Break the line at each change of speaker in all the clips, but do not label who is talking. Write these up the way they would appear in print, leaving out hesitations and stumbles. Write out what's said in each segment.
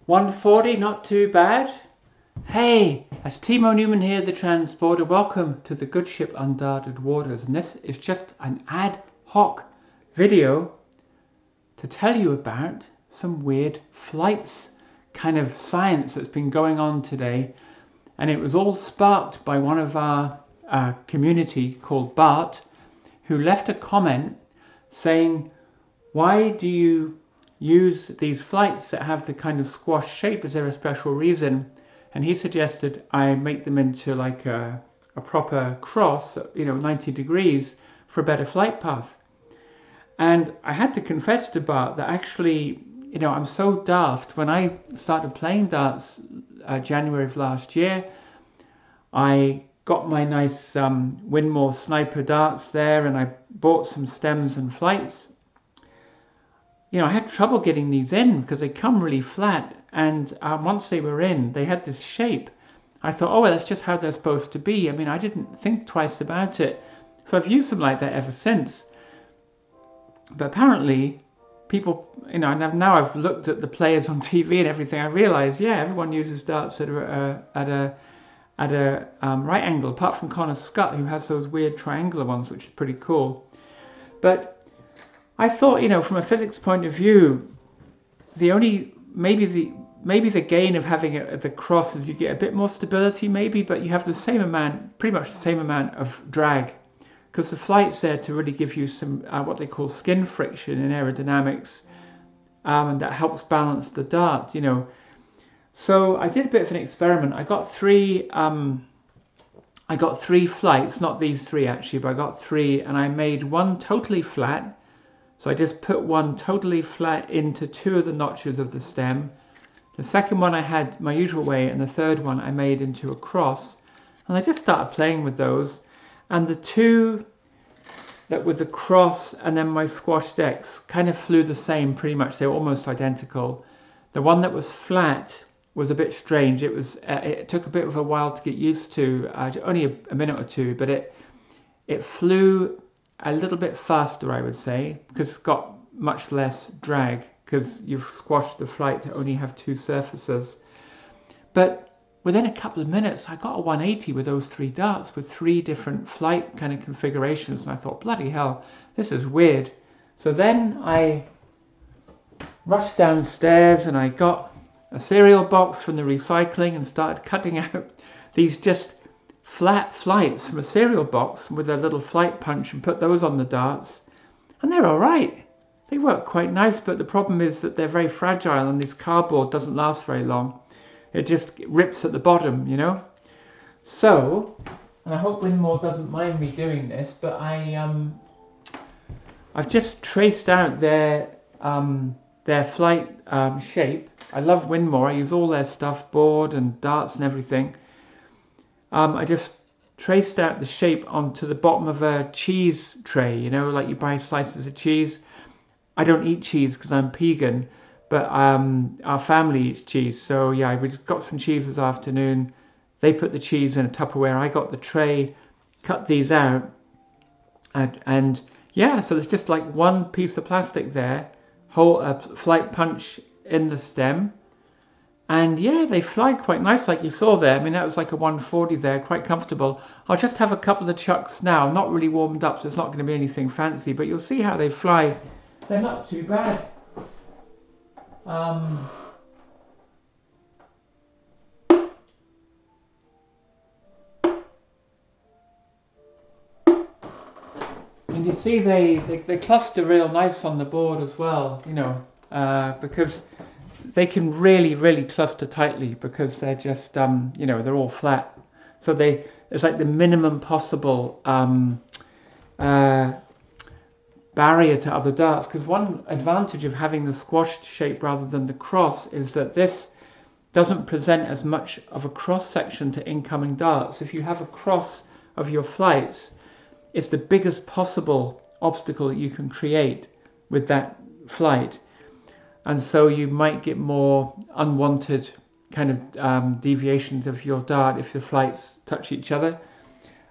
140, not too bad. Hey, that's Timo Newman here, the transporter. Welcome to the Good Ship Undarted Waters. And this is just an ad hoc video to tell you about some weird flights, kind of science that's been going on today. And it was all sparked by one of our community called Bart, who left a comment saying, why do you use these flights that have the kind of squash shape? Is there a special reason? And he suggested I make them into like a proper cross, 90 degrees for a better flight path. And I had to confess to Bart that actually, I'm so daft. When I started playing darts January of last year, I got my nice Winmau sniper darts there, and I bought some stems and flights. I had trouble getting these in because they come really flat, and once they were in, they had this shape. I thought, oh, well, that's just how they're supposed to be. I mean, I didn't think twice about it. So I've used them like that ever since. But apparently, people, and now I've looked at the players on TV and everything, I realize, yeah, everyone uses darts that are at a right angle, apart from Connor Scott, who has those weird triangular ones, which is pretty cool. But I thought, from a physics point of view, maybe the gain of having it at the cross is you get a bit more stability, maybe, but you have the same amount, pretty much the same amount of drag, because the flight's there to really give you some what they call skin friction in aerodynamics, and that helps balance the dart, So I did a bit of an experiment. I got three flights, not these three actually, but I got three, and I made one totally flat. So I just put one totally flat into two of the notches of the stem. The second one I had my usual way, and the third one I made into a cross. And I just started playing with those. And the two that with the cross and then my squashed X kind of flew the same pretty much. They were almost identical. The one that was flat was a bit strange. It took a bit of a while to get used to, only a minute or two, but it flew a little bit faster, I would say, because it's got much less drag, because you've squashed the flight to only have two surfaces. But within a couple of minutes, I got a 180 with those three darts, with three different flight kind of configurations, and I thought, bloody hell, this is weird. So then I rushed downstairs and I got a cereal box from the recycling and started cutting out these just flat flights from a cereal box with a little flight punch and put those on the darts, and they're all right. They work quite nice, but the problem is that they're very fragile and this cardboard doesn't last very long. It just rips at the bottom, So, and I hope Winmau doesn't mind me doing this, but I've just traced out their flight shape. I love Winmau. I use all their stuff, board and darts and everything. I just traced out the shape onto the bottom of a cheese tray, like you buy slices of cheese. I don't eat cheese because I'm vegan, but our family eats cheese. So yeah, we just got some cheese this afternoon. They put the cheese in a Tupperware. I got the tray, cut these out, and yeah, so there's just like one piece of plastic there, whole flight punch in the stem. And yeah, they fly quite nice like you saw there. I mean, that was like a 140 there, quite comfortable. I'll just have a couple of chucks now. I'm not really warmed up, so it's not going to be anything fancy, but you'll see how they fly. They're not too bad. And you see they cluster real nice on the board as well, because they can really cluster tightly because they're just they're all flat. So it's like the minimum possible barrier to other darts, because one advantage of having the squashed shape rather than the cross is that this doesn't present as much of a cross section to incoming darts. If you have a cross of your flights, it's the biggest possible obstacle that you can create with that flight. And so you might get more unwanted kind of deviations of your dart if the flights touch each other.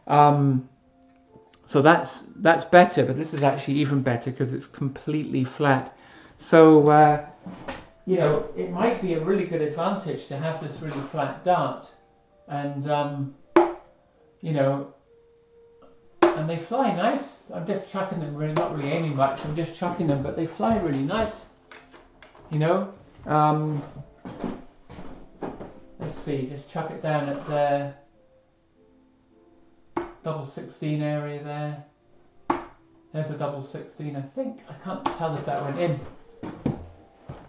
So that's better, but this is actually even better because it's completely flat. So you know, it might be a really good advantage to have this really flat dart. And, you know, and they fly nice. I'm just chucking them, really, not really aiming much, I'm just chucking them, but they fly really nice. You know, let's see, just chuck it down at the double 16 area there. There's a double 16, I think. I can't tell if that went in.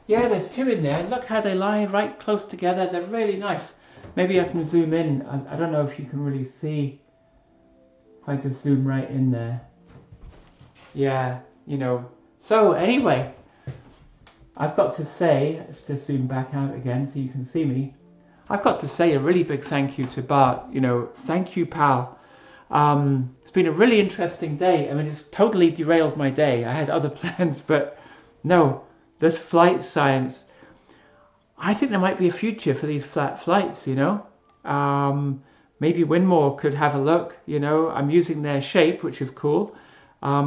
Yeah, there's two in there. Look how they lie right close together. They're really nice. Maybe I can zoom in. I don't know if you can really see. If I just zoom right in there. Yeah, you know. So anyway, I've got to say, let's just zoom back out again so you can see me. I've got to say a really big thank you to Bart. You know, thank you, pal. It's been a really interesting day. I mean, it's totally derailed my day. I had other plans, but no, this flight science, I think there might be a future for these flat flights, you know. Maybe Winmau could have a look, you know. I'm using their shape, which is cool. I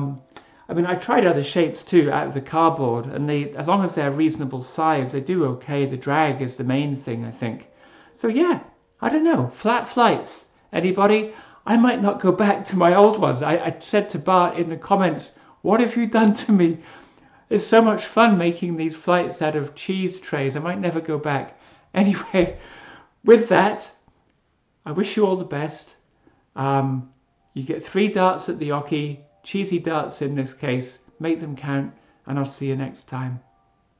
mean, I tried other shapes too out of the cardboard, and they, as long as they're reasonable size, they do okay. The drag is the main thing, I think. So yeah, I don't know. Flat flights. Anybody? I might not go back to my old ones. I said to Bart in the comments, what have you done to me? It's so much fun making these flights out of cheese trays. I might never go back. Anyway, with that, I wish you all the best. You get 3 darts at the oche, cheesy darts in this case. Make them count, and I'll see you next time.